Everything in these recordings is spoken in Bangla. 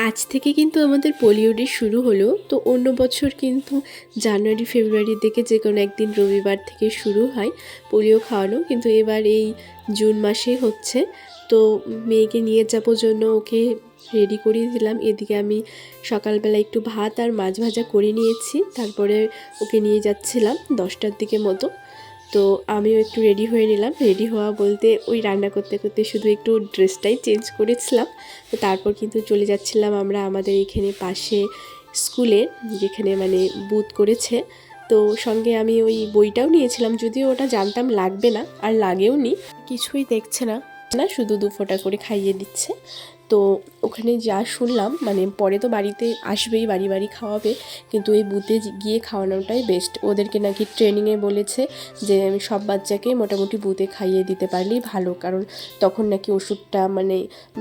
আজ থেকে কিন্তু আমাদের পোলিও ডে শুরু হলো। তো অন্য বছর কিন্তু জানুয়ারি ফেব্রুয়ারির দিকে যে কোনো একদিন রবিবার থেকে শুরু হয় পোলিও খাওয়ানো, কিন্তু এবার এই জুন মাসেই হচ্ছে। তো মেয়েকে নিয়ে যাবো জন্য ওকে রেডি করিয়ে দিলাম। এদিকে আমি সকালবেলা একটু ভাত আর মাছ ভাজা করে নিয়েছি, তারপরে ওকে নিয়ে যাচ্ছিলাম 10টার দিকে মতো। তো আমিও একটু রেডি হয়ে নিলাম। রেডি হওয়া বলতে ওই রান্না করতে করতে শুধু একটু ড্রেসটাই চেঞ্জ করেছিলাম। তো তারপর কিন্তু চলে যাচ্ছিলাম আমরা আমাদের এখানে পাশে স্কুলে, যেখানে মানে বুথ করেছে। তো সঙ্গে আমি ওই বইটাও নিয়েছিলাম, যদিও ওটা জানতাম লাগবে না, আর লাগেও নি, কিছুই দেখছে না, শুধু 2 ফোঁটা করে খাইয়ে দিচ্ছে। তো ওখানে যা শুনলাম, মানে পরে তো বাড়িতে আসবেই, বাড়ি বাড়ি খাওয়াবে, কিন্তু এই বুথে গিয়ে খাওয়ানোটাই বেস্ট। ওদেরকে নাকি ট্রেনিংয়ে বলেছে যে সব বাচ্চাকে মোটামুটি বুথে খাইয়ে দিতে পারলেই ভালো, কারণ তখন নাকি ওষুধটা মানে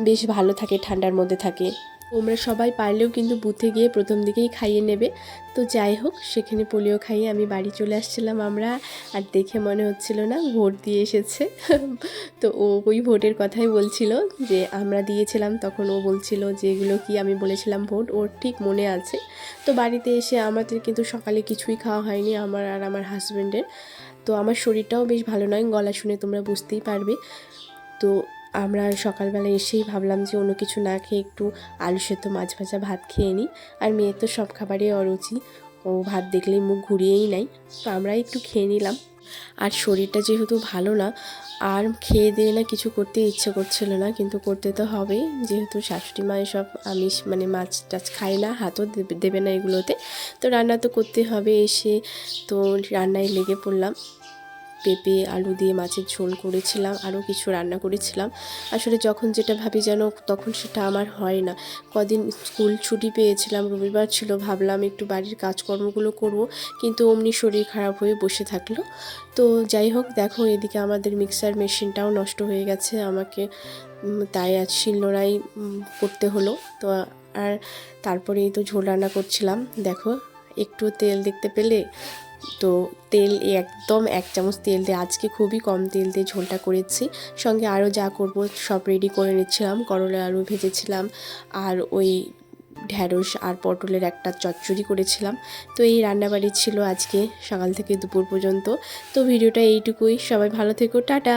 বেশ ভালো থাকে, ঠান্ডার মধ্যে থাকে। তোমরা সবাই পারলেও কিন্তু বুথে গিয়ে প্রথম দিকেই খাইয়ে নেবে। তো যাই হোক, সেখানে পোলিও খাইয়ে আমি বাড়ি চলে আসছিলাম আমরা। আর দেখে মনে হচ্ছিল না ভোট দিয়ে এসেছে। তো ও ওই ভোটের কথাই বলছিল, যে আমরা দিয়েছিলাম, তখন ও বলছিল যে এগুলো কি, আমি বলেছিলাম ভোট, ওর ঠিক মনে আছে। তো বাড়িতে এসে আমাদের কিন্তু সকালে কিছুই খাওয়া হয়নি, আমার আর আমার হাজব্যান্ডের। তো আমার শরীরটাও বেশ ভালো নয়, গলা শুনে তোমরা বুঝতেই পারবে। তো আমরা সকালবেলা এসেই ভাবলাম যে অন্য কিছু না খেয়ে একটু আলু সেদ্ধ মাছ ভাজা ভাত খেয়ে নিই। আর মেয়ের তো সব খাবারই অরুচি, ও ভাত দেখলেই মুখ ঘুরিয়েই নেয়। তো আমরা একটু খেয়ে নিলাম। আর শরীরটা যেহেতু ভালো না, আর খেয়ে দিয়ে না কিছু করতে ইচ্ছে করছিল না, কিন্তু করতে তো হবেই, যেহেতু শাশুড়ি মা এসব আমিষ মানে মাছ টাছ খায় না, হাতও দেবে না এগুলোতে। তো রান্না তো করতে হবে। এসে তো রান্নায় লেগে পড়লাম। পেঁপে আলু দিয়ে মাছের ঝোল করেছিলাম, আরও কিছু রান্না করেছিলাম। আসলে যখন যেটা ভাবি যেন তখন সেটা আমার হয় না। কদিন স্কুল ছুটি পেয়েছিলাম, রবিবার ছিল, ভাবলাম একটু বাড়ির কাজকর্মগুলো করব, কিন্তু অমনি শরীর খারাপ হয়ে বসে থাকলো। তো যাই হোক, দেখো এদিকে আমাদের মিক্সার মেশিনটাও নষ্ট হয়ে গেছে, আমাকে তাই আজ শিলনোড়াই করতে হলো। তো আর তারপরে এই তো ঝোল রান্না করছিলাম। দেখো একটু তেল দেখতে পেলে, তো তেল একদম 1 চামচ তেল দিয়ে, আজকে খুবই কম তেল দিয়ে ঝোলটা করেছি। সঙ্গে আরও যা করব সব রেডি করে নিচ্ছিলাম। করলা আলু ভেজেছিলাম, আর ওই ঢ্যাঁড়স আর পটলের একটা চচ্চড়ি করেছিলাম। তো এই রান্নাবাড়ি ছিল আজকে সকাল থেকে দুপুর পর্যন্ত। তো ভিডিওটা এইটুকুই, সবাই ভালো থেকো, টাটা।